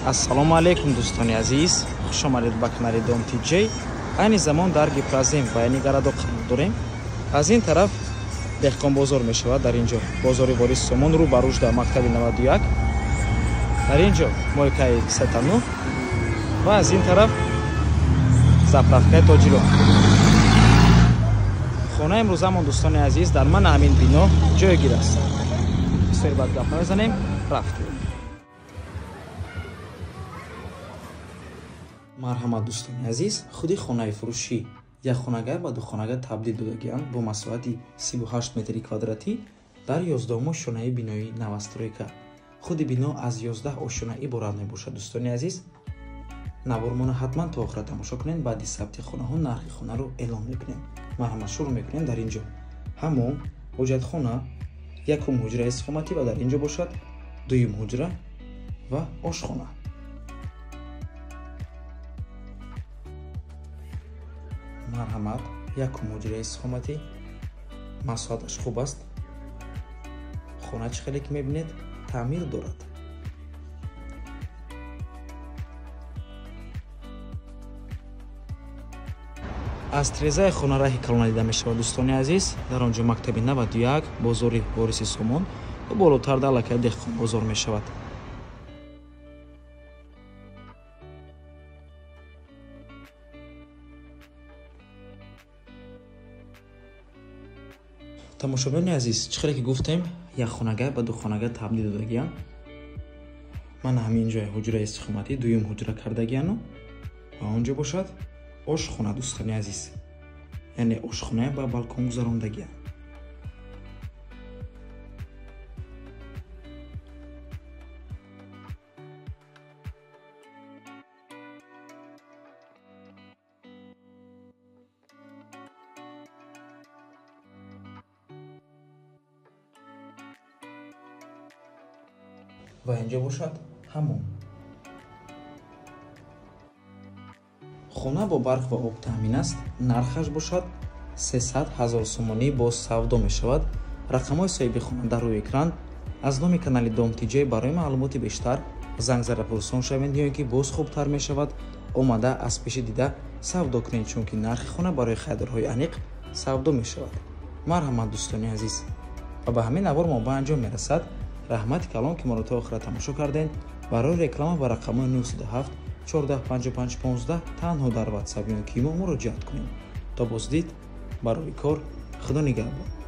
Ассалому алейкум дӯстони азиз, хуш омадед ба канали Dom TJ. Айни замон дар Гипразем ва яъни Гарадо қарор дорем. Аз ин тараф деҳқон бозор мешавад, дар инҷо бозори Борис Сомон рӯ ба рушда мактаби 91. Дар инҷо мойкаи Сетану ва аз ин тараф заправкаи Тоҷирон. Хонаи имрӯзамон дӯстони азиз дар ман ҳамин бино ҷойгир аст. Бисёр бад гап намезанем, рафтем. марҳамат дӯстони азиз, худи хонаи фурӯшӣ як хонага ба духонага табдил додагианд бо масоҳати 38 метри квадратӣ дар 11 ошонаи бинои навастройка. Худи бино аз 11 ошона иборат мебошад. Дӯстони азиз, навормона ҳатман то охира тамошо кунед. Баъди сабти хонаҳо нархи хонаро эълон мекунем. марҳамат, шурӯъ мекунем. Дар инҷо ҳамон ҳоҷатхона, якум ҳуҷраи истиқоматӣ ва дар инҷо бошад дуюм ҳуҷра ва ошхона. марҳамат, якум ҳуҷраи истиқоматӣ, масоҳаташ хуб аст. хона чӣ хеле ки мебинед таъмир дорад. аз тирезаи хона раҳи калон дида мешавад. дӯстони азиз, дар он ҷо мактаби 91, бозори Бориси Сомон ва болотар далакаи деҳқон бозор мешавад. тамошобинони азиз, чӣ хеле ки гуфтем, як хонага ба ду хонага табдил додагиям. ман ҳамин ҷои ҳуҷраи истиқоматӣ дуюм ҳуҷра кардагияну ва он ҷо бошад ошхона. дӯстони азиз, яъне ошхона ба балкон гузарондагия. ва инҷо бошад ҳамон. хона бо барқ ва об таъмин аст. нархаш бошад 300 000 сомонӣ боз савдо мешавад. рақамҳои соҳиби хона дар рӯи экран. аз номи канали Dom TJ барои маълумоти бештар занг зада пурсон шавед, ё ки боз хубтар мешавад омада аз пеши дида савдо кунед, чунки нархи хона барои харидорҳои аниқ савдо мешавад. марҳамат дӯстони азиз, ва ба ҳамин навор мо ба анҷом мерасад. раҳмати калон ки моро то охира тамошо кардем. барои реклама ба рақамҳои 937 1455 15 танҳо дар WhatsApp ё ки мо муроҷиат кунед. то боздид, барои кор, худо нигаҳбон.